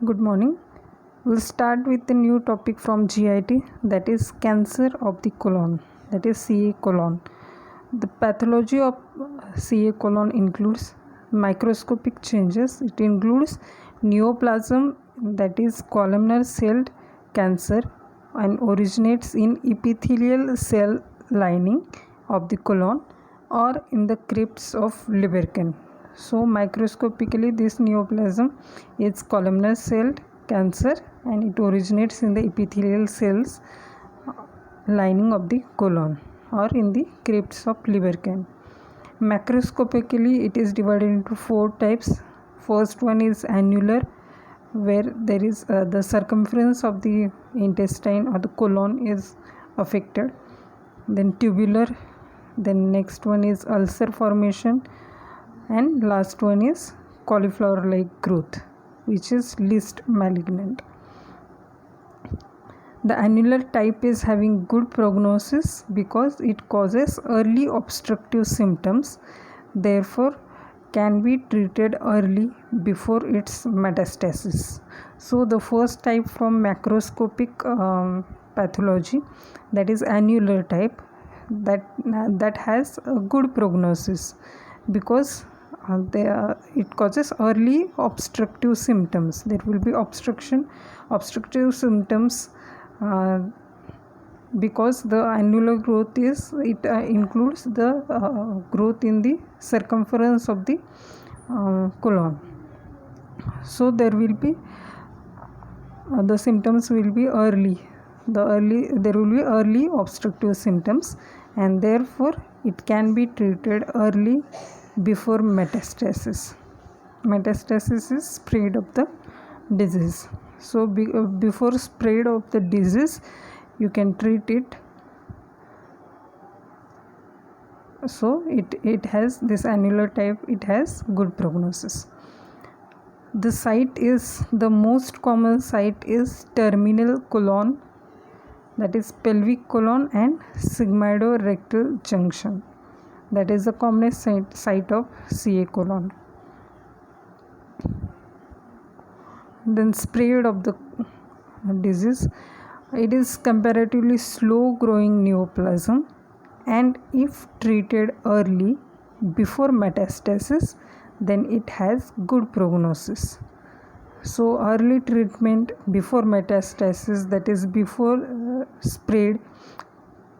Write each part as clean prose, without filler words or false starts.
Good morning. We'll start with the new topic from GIT, that is cancer of the colon, that is CA colon. The pathology of CA colon includes microscopic changes. It includes neoplasm, that is columnar cell cancer, and originates in epithelial cell lining of the colon or in the crypts of lubricant. So microscopically this neoplasm is columnar cell cancer and it originates in the epithelial cells lining of the colon or in the crypts of lubricant. Macroscopically it is divided into four types. First one is annular, where there is the circumference of the intestine or the colon is affected. Then tubular, then next one is ulcer formation, and last one is cauliflower like growth, which is least malignant. The annular type is having good prognosis because it causes early obstructive symptoms, therefore can be treated early before its metastasis. So the first type from macroscopic pathology, that is annular type, that has a good prognosis because it causes early obstructive symptoms. There will be obstructive symptoms because the annular growth includes the growth in the circumference of the colon. So there will be the symptoms will be early. There will be early obstructive symptoms, and therefore it can be treated early before metastasis. Metastasis is spread of the disease. So before spread of the disease you can treat it. So it has this annular type, it has good prognosis. The most common site is terminal colon, that is pelvic colon and sigmoidorectal junction. That is the commonest site of CA colon. Then spread of the disease, it is comparatively slow growing neoplasm, and if treated early before metastasis then it has good prognosis. So early treatment before metastasis, that is before spread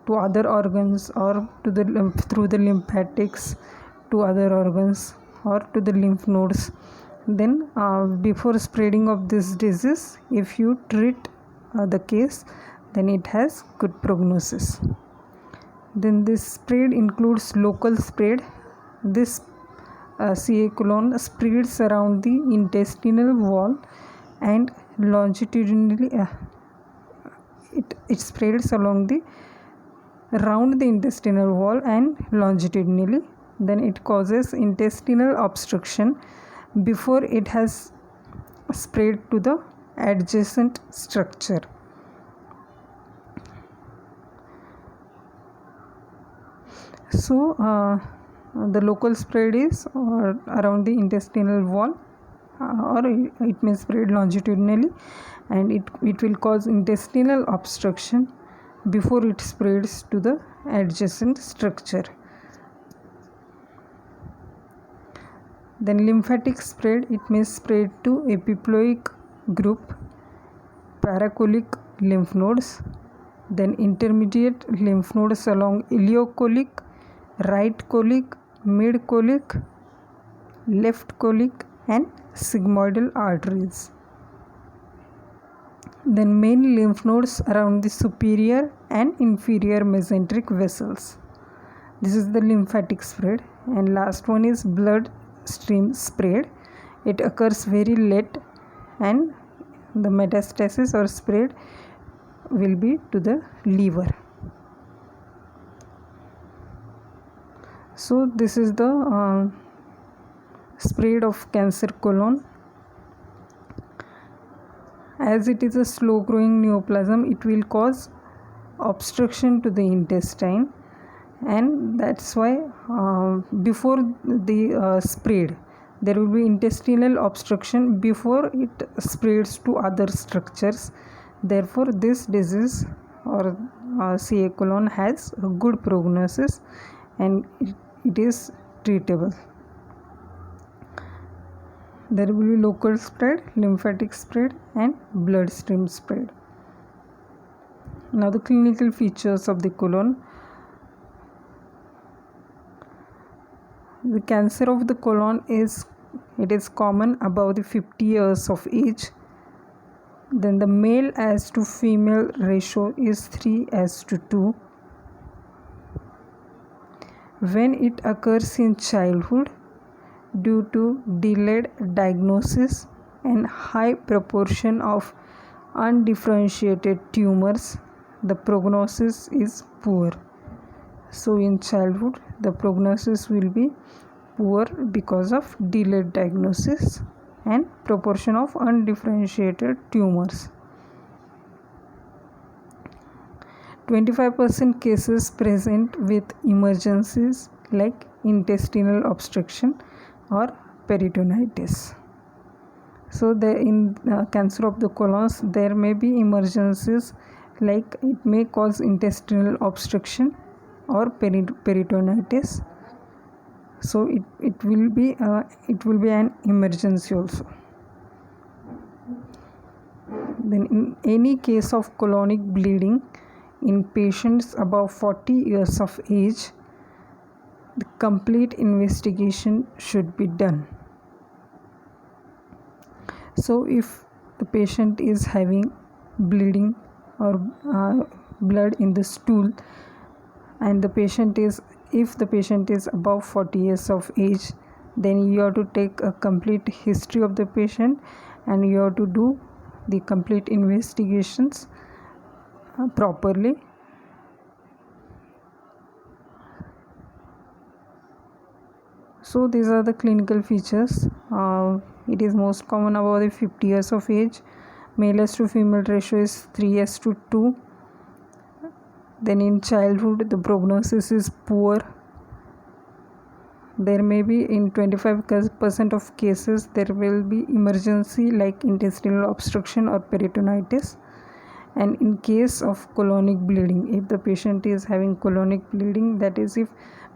to other organs or through the lymphatics to other organs or to the lymph nodes, then before spreading of this disease, if you treat the case, then it has good prognosis. Then this spread includes local spread. This CA colon spreads around the intestinal wall and longitudinally it spreads around the intestinal wall and longitudinally. Then it causes intestinal obstruction before it has spread to the adjacent structure. So the local spread is around the intestinal wall, or it may spread longitudinally, and it will cause intestinal obstruction before it spreads to the adjacent structure. Then lymphatic spread, it may spread to epiploic group, paracolic lymph nodes, then intermediate lymph nodes along ileocolic, right colic, mid colic, left colic and sigmoidal arteries. Then main lymph nodes around the superior and inferior mesenteric vessels. This is the lymphatic spread. And last one is blood stream spread. It occurs very late and the metastasis or spread will be to the liver. So this is the spread of cancer colon. As it is a slow growing neoplasm, it will cause obstruction to the intestine, and that's why before the spread there will be intestinal obstruction before it spreads to other structures. Therefore, this disease or CA colon has a good prognosis and it is treatable. There will be local spread, lymphatic spread and bloodstream spread. Now the clinical features of the colon. The cancer of the colon is common above the 50 years of age. Then the male as to female ratio is 3:2. When it occurs in childhood, due to delayed diagnosis and high proportion of undifferentiated tumors, the prognosis is poor. So in childhood, the prognosis will be poor because of delayed diagnosis and proportion of undifferentiated tumors. 25% cases present with emergencies like intestinal obstruction or peritonitis. So in cancer of the colon, there may be emergencies like it may cause intestinal obstruction or peritonitis. So it will be an emergency also. Then in any case of colonic bleeding in patients above 40 years of age, the complete investigation should be done. So if the patient is having bleeding or blood in the stool, and if the patient is above 40 years of age, then you have to take a complete history of the patient and you have to do the complete investigations properly. So these are the clinical features. It is most common above the 50 years of age. Male as to female ratio is 3:2. Then in childhood, the prognosis is poor. There may be in 25% of cases there will be emergency like intestinal obstruction or peritonitis. And in case of colonic bleeding, if the patient is having colonic bleeding, that is if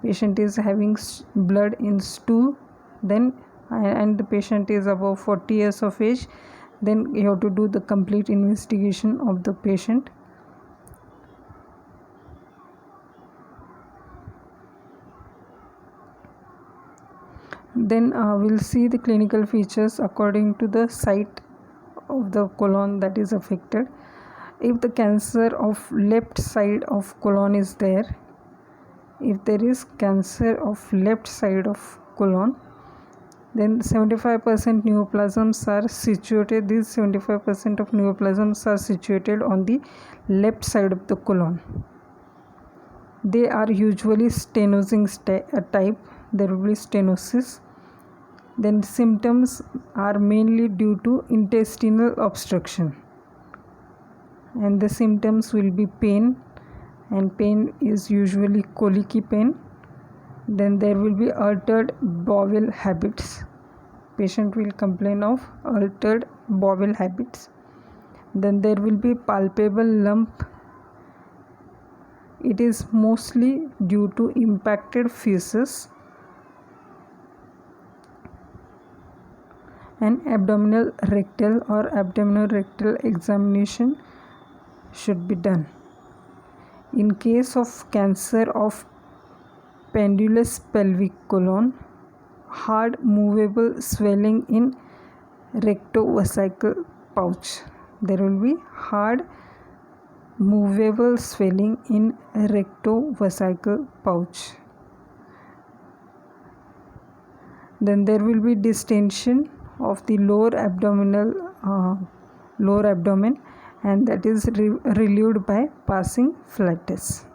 patient is having blood in stool, then and the patient is above 40 years of age, then you have to do the complete investigation of the patient. Then we'll see the clinical features according to the site of the colon that is affected. If the cancer of left side of colon is there, if there is cancer of left side of colon, then 75% neoplasms are situated. These 75% of neoplasms are situated on the left side of the colon. They are usually stenosing type. There will be stenosis. Then symptoms are mainly due to intestinal obstruction, and the symptoms will be pain, and pain is usually colicky pain. Then there will be altered bowel habits. Patient will complain of altered bowel habits. Then there will be palpable lump. It is mostly due to impacted feces. An abdominal rectal examination should be done. In case of cancer of pendulous pelvic colon, hard movable swelling in rectovesical pouch. There will be hard movable swelling in rectovesical pouch. Then there will be distension of the lower abdomen, and that is relieved by passing flatus.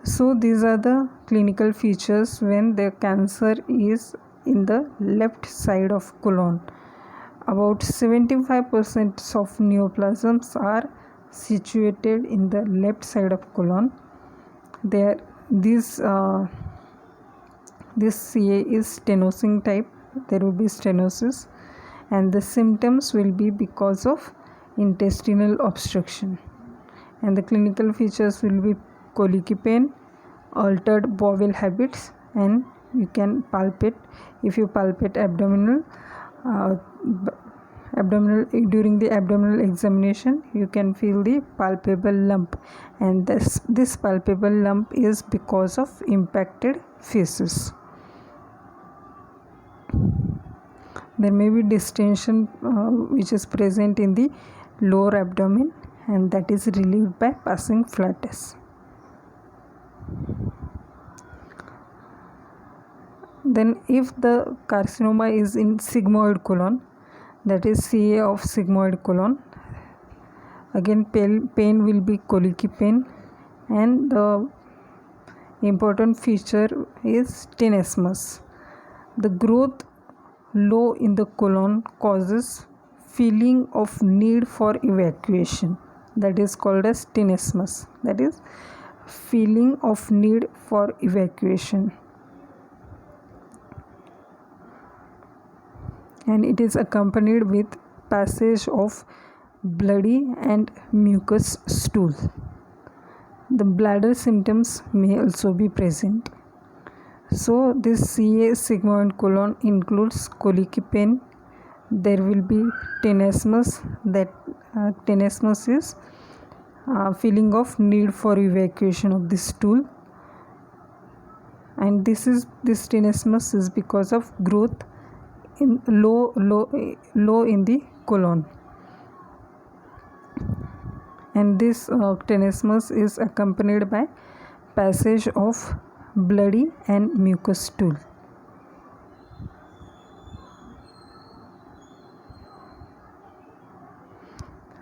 So these are the clinical features when the cancer is in the left side of colon. About 75% of neoplasms are situated in the left side of colon. This CA is stenosing type. there will be stenosis, and the symptoms will be because of intestinal obstruction, and the clinical features will be colicky pain, altered bowel habits, and you can palpate. If you palpate abdominal during the abdominal examination, you can feel the palpable lump, and this palpable lump is because of impacted feces. There may be distension which is present in the lower abdomen, and that is relieved by passing flatus. Then if the carcinoma is in sigmoid colon, that is CA of sigmoid colon, again pain will be colicky pain, and the important feature is tenesmus. The growth low in the colon causes feeling of need for evacuation, that is called as tenesmus, that is feeling of need for evacuation, and it is accompanied with passage of bloody and mucus stool. The bladder symptoms may also be present. So this CA sigmoid colon includes colicky pain. There will be tenesmus. That tenesmus is feeling of need for evacuation of the stool, and this tenesmus is because of growth in low in the colon, and this tenesmus is accompanied by passage of bloody and mucus stool.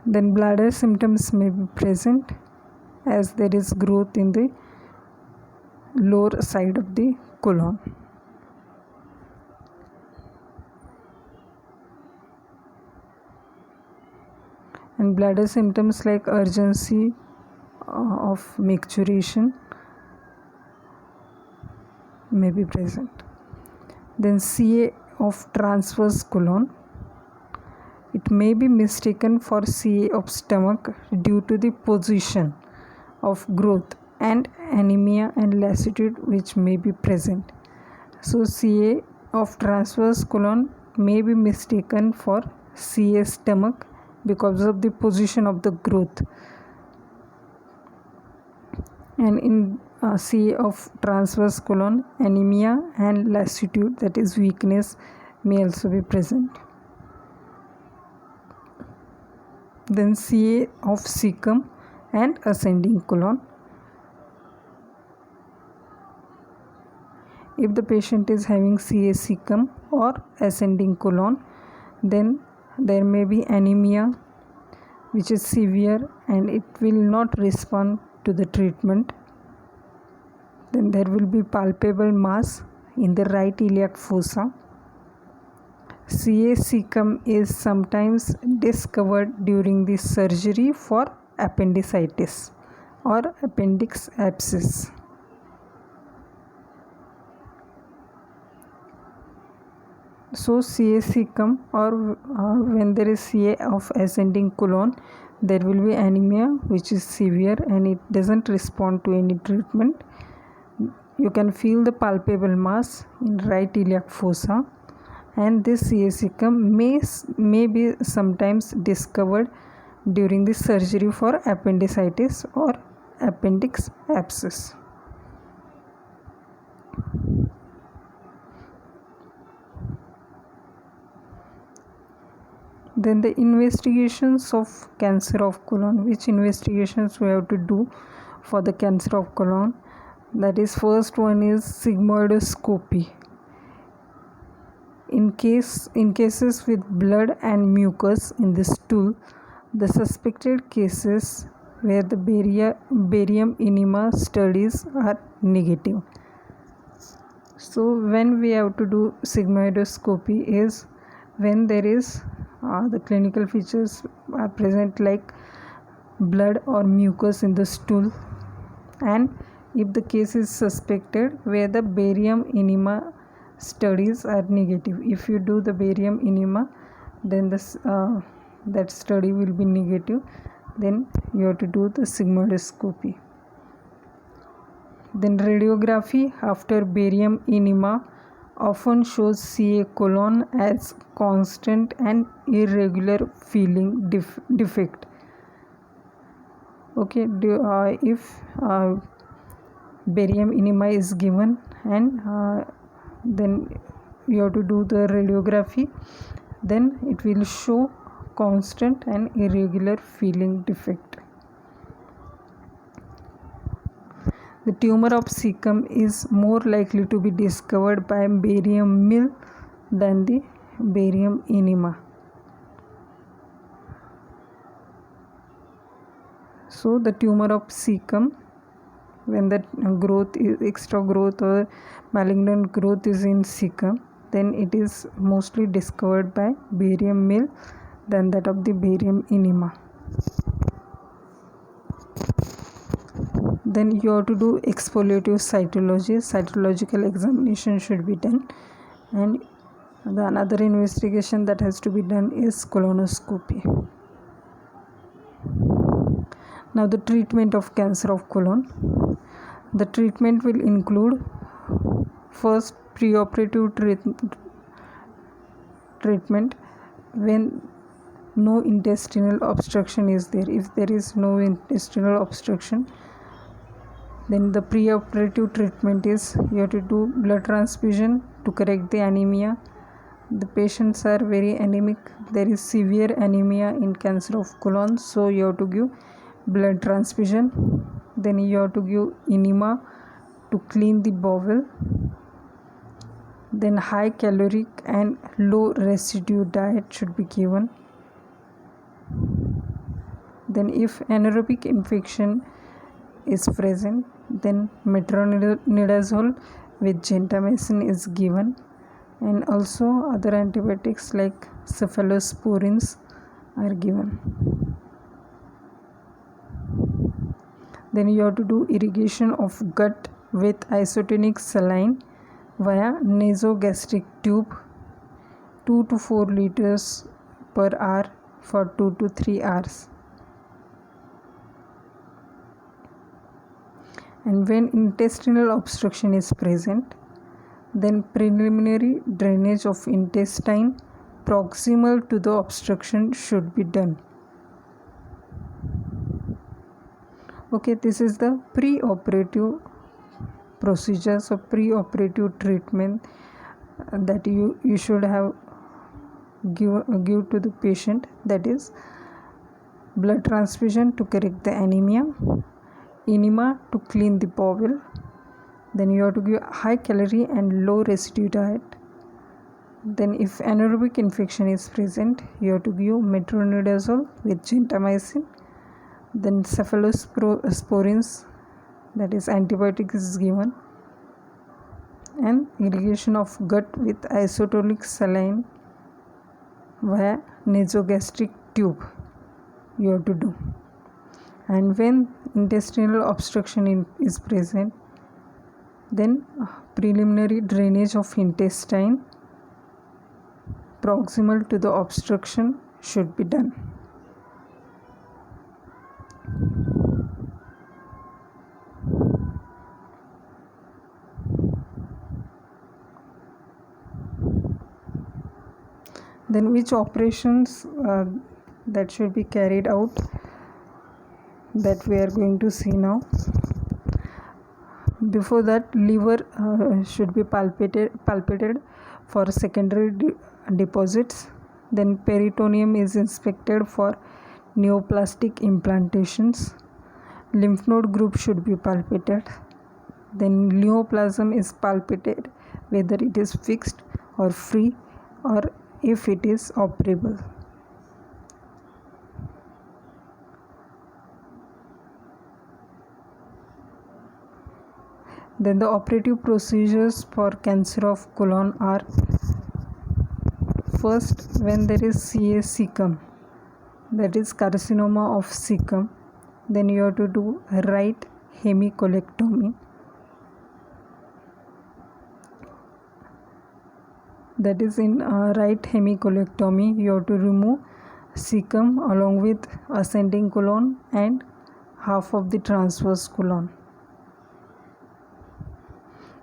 Then bladder symptoms may be present as there is growth in the lower side of the colon. And bladder symptoms like urgency of micturition may be present. Then CA of transverse colon, it may be mistaken for CA of stomach due to the position of growth and anemia and lassitude which may be present. So CA of transverse colon may be mistaken for CA stomach because of the position of the growth, and in CA of transverse colon, anemia and lassitude, that is weakness, may also be present. Then CA of cecum and ascending colon, if the patient is having CA cecum or ascending colon, then there may be anemia which is severe and it will not respond to the treatment. Then there will be palpable mass in the right iliac fossa. CA cecum is sometimes discovered during the surgery for appendicitis or appendix abscess. So CA cecum or when there is CA of ascending colon, there will be anemia which is severe and it doesn't respond to any treatment. You can feel the palpable mass in right iliac fossa, and this CA cecum may be sometimes discovered during the surgery for appendicitis or appendix abscess. Then the investigations of cancer of colon, which investigations we have to do for the cancer of colon, that is, first one is sigmoidoscopy. In cases with blood and mucus in the stool, the suspected cases where the barium enema studies are negative. So when we have to do sigmoidoscopy is when there is the clinical features are present like blood or mucus in the stool, and if the case is suspected where the barium enema studies are negative. If you do the barium enema, then that study will be negative. Then you have to do the sigmoidoscopy. Then radiography after barium enema often shows Ca colon as constant and irregular filling defect. Okay, if barium enema is given, and then you have to do the radiography, then it will show constant and irregular filling defect. The tumor of cecum is more likely to be discovered by barium meal than the barium enema. So the tumor of cecum, when the growth is extra growth or malignant growth is in cecum, then it is mostly discovered by barium meal than that of the barium enema. Then you have to do exfoliative cytology. Cytological examination should be done, and the another investigation that has to be done is colonoscopy. Now the treatment of cancer of colon. The treatment will include first preoperative treatment when no intestinal obstruction is there. If there is no intestinal obstruction, then the preoperative treatment is you have to do blood transfusion to correct the anemia. The patients are very anemic. There is severe anemia in cancer of colon, so you have to give blood transfusion. Then you have to give enema to clean the bowel. Then high caloric and low residue diet should be given. Then if anaerobic infection is present, then metronidazole with gentamicin is given, and also other antibiotics like cephalosporins are given. Then you have to do irrigation of gut with isotonic saline via nasogastric tube 2 to 4 liters per hour for 2 to 3 hours. And when intestinal obstruction is present, then preliminary drainage of intestine proximal to the obstruction should be done. Okay, this is the pre-operative procedures or pre-operative treatment that you should have give to the patient. That is blood transfusion to correct the anemia, enema to clean the bowel. Then you have to give high calorie and low residue diet. Then if anaerobic infection is present, you have to give metronidazole with gentamicin. Then cephalosporins, that is antibiotics, is given, and irrigation of gut with isotonic saline via nasogastric tube you have to do. And when intestinal obstruction is present, then preliminary drainage of intestine proximal to the obstruction should be done. Then which operations that should be carried out, that we are going to see now. Before that, liver should be palpated for secondary deposits. Then peritoneum is inspected for neoplastic implantations. Lymph node group should be palpated. Then neoplasm is palpated whether it is fixed or free, or if it is operable. Then the operative procedures for cancer of colon are: first, when there is Ca cecum, that is carcinoma of cecum, then you have to do right hemicolectomy. that is in right hemicolectomy. You have to remove cecum along with ascending colon and half of the transverse colon.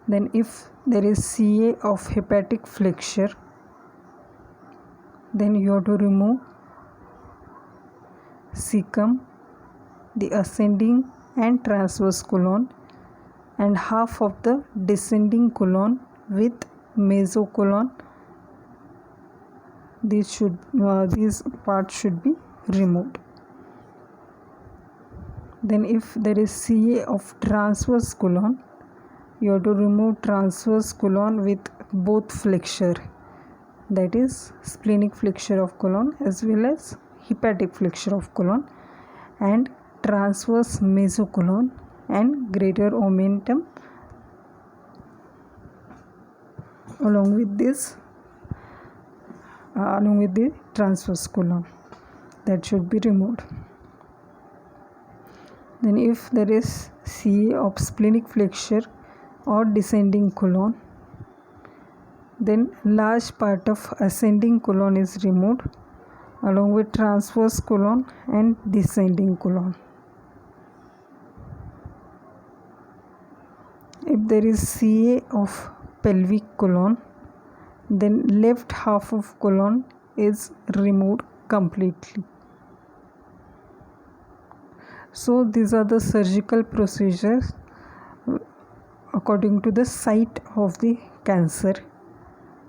Then if there is CA of hepatic flexure, then you have to remove cecum, the ascending and transverse colon, and half of the descending colon with mesocolon. These parts should be removed. Then if there is CA of transverse colon, you have to remove transverse colon with both flexure, that is splenic flexure of colon as well as hepatic flexure of colon, and transverse mesocolon and greater omentum along with this along with the transverse colon, that should be removed. Then if there is CA of splenic flexure or descending colon, then large part of ascending colon is removed along with transverse colon and descending colon. If there is CA of pelvic colon, then left half of colon is removed completely. So these are the surgical procedures according to the site of the cancer.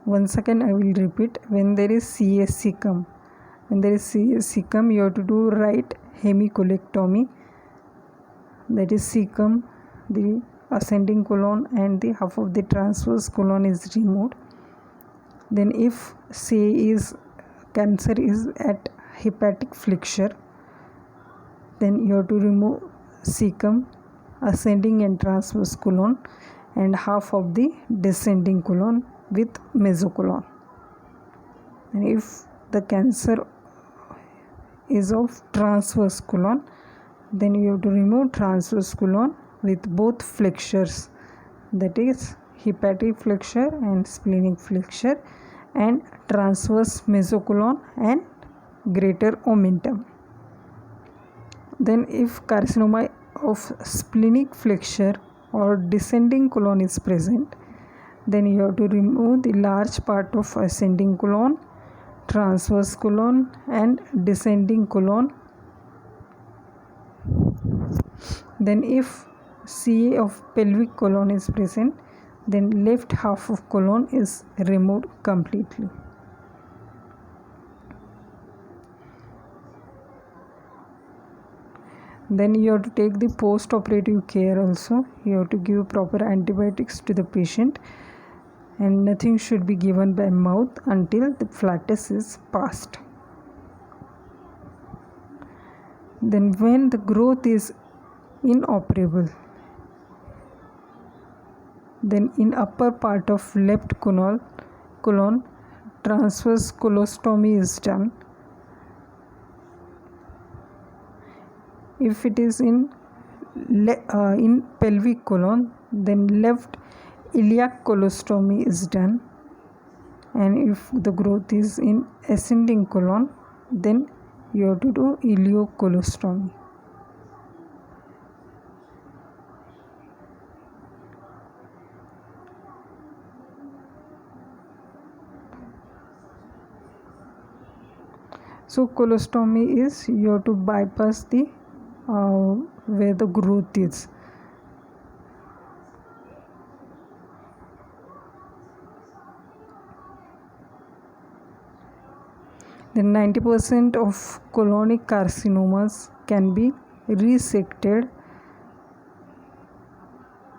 Once again I will repeat. When there is CA cecum, you have to do right hemicolectomy, that is cecum, the ascending colon and the half of the transverse colon is removed. Then if cancer is at hepatic flexure, then you have to remove cecum, ascending and transverse colon and half of the descending colon with mesocolon. And if the cancer is of transverse colon, then you have to remove transverse colon with both flexures, that is hepatic flexure and splenic flexure, and transverse mesocolon and greater omentum. Then if carcinoma of splenic flexure or descending colon is present, then you have to remove the large part of ascending colon, transverse colon and descending colon. Then if CA of pelvic colon is present, then left half of colon is removed completely. Then you have to take the post-operative care also. You have to give proper antibiotics to the patient, and nothing should be given by mouth until the flatus is passed. Then when the growth is inoperable, then in upper part of left colon transverse colostomy is done. If it is in pelvic colon, then left iliac colostomy is done, and if the growth is in ascending colon, then you have to do iliocolostomy. So colostomy is you have to bypass the where the growth is. Then 90% of colonic carcinomas can be resected,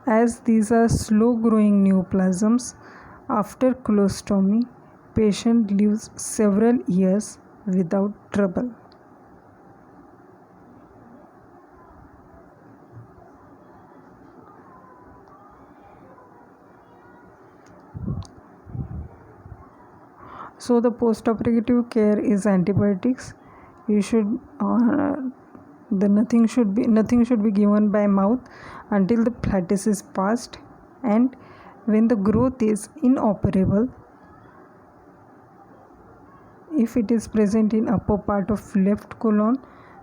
as these are slow growing neoplasms. After colostomy, patient lives several years without trouble. So the post-operative care is antibiotics. You should nothing should be given by mouth until the flatus is passed, and when the growth is inoperable, If it is present in upper part of left colon,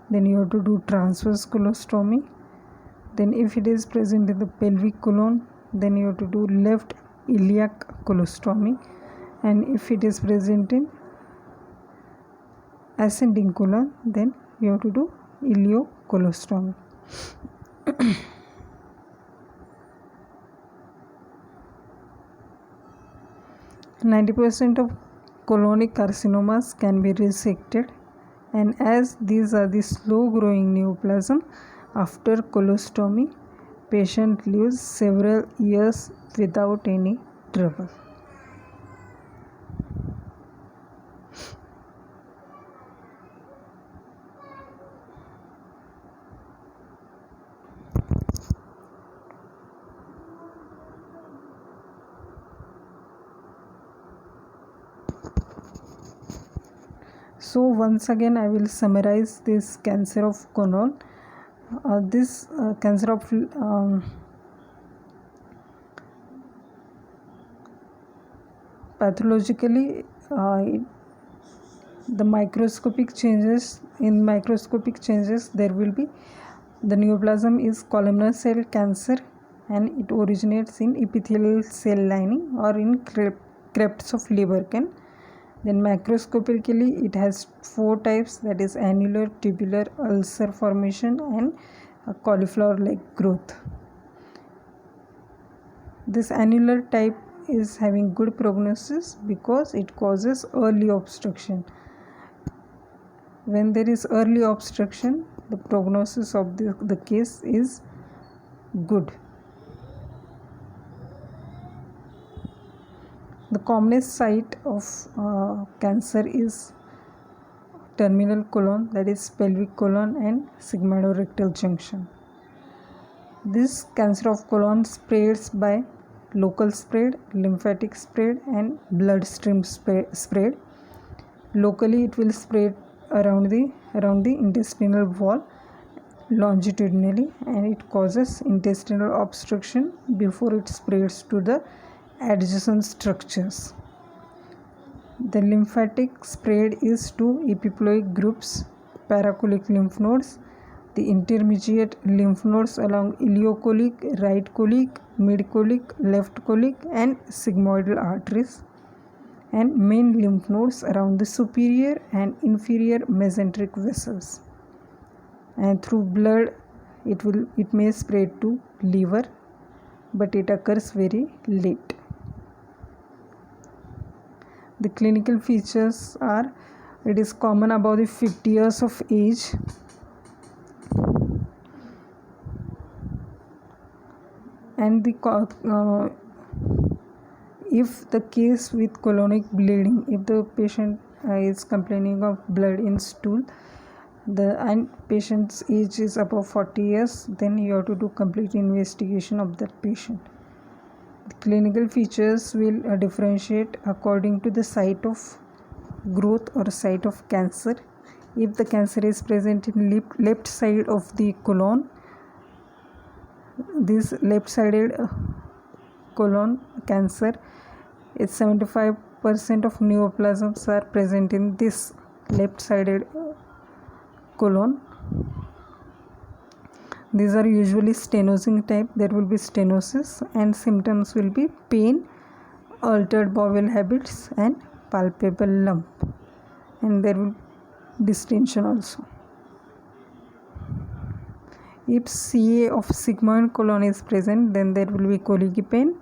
then you have to do transverse colostomy. Then if it is present in the pelvic colon, then you have to do left iliac colostomy. And if it is present in ascending colon, then you have to do ileocolostomy. 90% of colonic carcinomas can be resected, and as these are the slow growing neoplasm, after colostomy patient lives several years without any trouble. So once again I will summarize this cancer of colon. This cancer of pathologically the microscopic changes there will be the neoplasm is columnar cell cancer, and it originates in epithelial cell lining or in crypts of Lieberkühn. Then macroscopically it has 4 types, that is annular, tubular, ulcer formation, and cauliflower like growth. This annular type is having good prognosis because it causes early obstruction. When there is early obstruction, the prognosis of the case is good. The commonest site of cancer is terminal colon, that is pelvic colon and sigmoidorectal junction. This cancer of colon spreads by local spread, lymphatic spread, and bloodstream spread. Locally it will spread around the intestinal wall longitudinally, and it causes intestinal obstruction before it spreads to the adjacent structures. The lymphatic spread is to epiploic groups, paracolic lymph nodes, the intermediate lymph nodes along ileocolic, right colic, mid-colic, left colic, and sigmoidal arteries, and main lymph nodes around the superior and inferior mesenteric vessels. And through blood it may spread to liver, but it occurs very late. The clinical features are: it is common above the 50 years of age, and if the case with colonic bleeding, if the patient is complaining of blood in stool, and patient's age is above 40 years, then you have to do complete investigation of that patient. The clinical features will differentiate according to the site of growth or site of cancer. If the cancer is present in left side of the colon, this left-sided colon cancer is 75% of neoplasms are present in this left-sided colon. These are usually stenosing type. There will be stenosis, and symptoms will be pain, altered bowel habits, and palpable lump, and there will be distension also. If CA of sigmoid colon is present, then there will be colicky pain,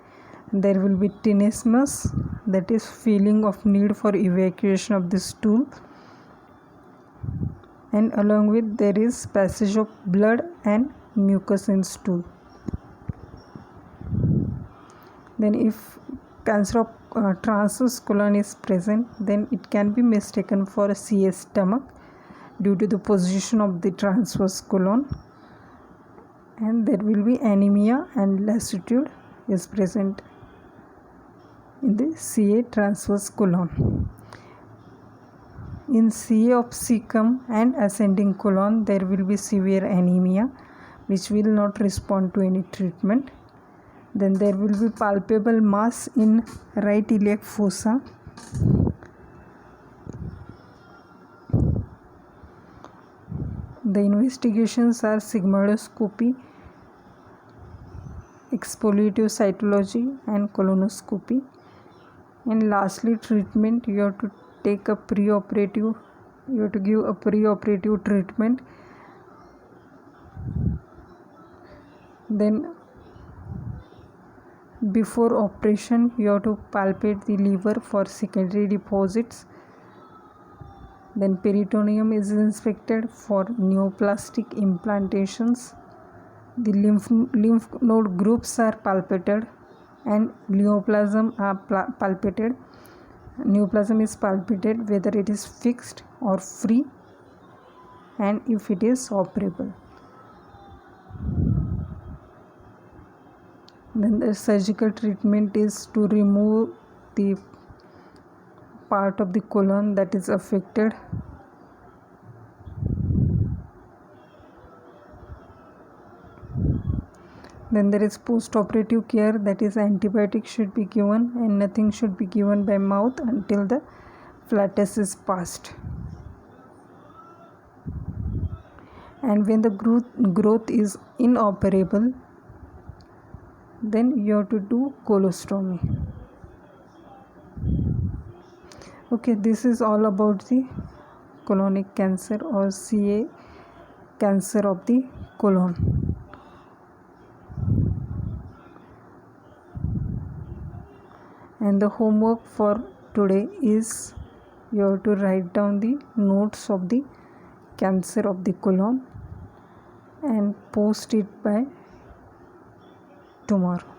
there will be tenesmus, that is feeling of need for evacuation of the stool, and along with there is passage of blood and mucus in stool. Then if cancer of transverse colon is present, then it can be mistaken for a CA stomach due to the position of the transverse colon, and there will be anemia and lassitude is present in the CA transverse colon. In CA of cecum and ascending colon, there will be severe anemia which will not respond to any treatment. Then there will be palpable mass in right iliac fossa. The investigations are sigmoidoscopy, exfoliative cytology, and colonoscopy. And lastly, treatment, you have to take a preoperative, you have to give a preoperative treatment. Then before operation, you have to palpate the liver for secondary deposits. Then peritoneum is inspected for neoplastic implantations. The lymph node groups are palpated and neoplasm are palpated. Neoplasm is palpated whether it is fixed or free and if it is operable. Then the surgical treatment is to remove the part of the colon that is affected. Then there is post-operative care, that is antibiotics should be given and nothing should be given by mouth until the flatus is passed. And when the growth is inoperable, then you have to do colostomy. Okay, this is all about the colonic cancer or CA, cancer of the colon. And the homework for today is you have to write down the notes of the cancer of the colon and post it by tomorrow.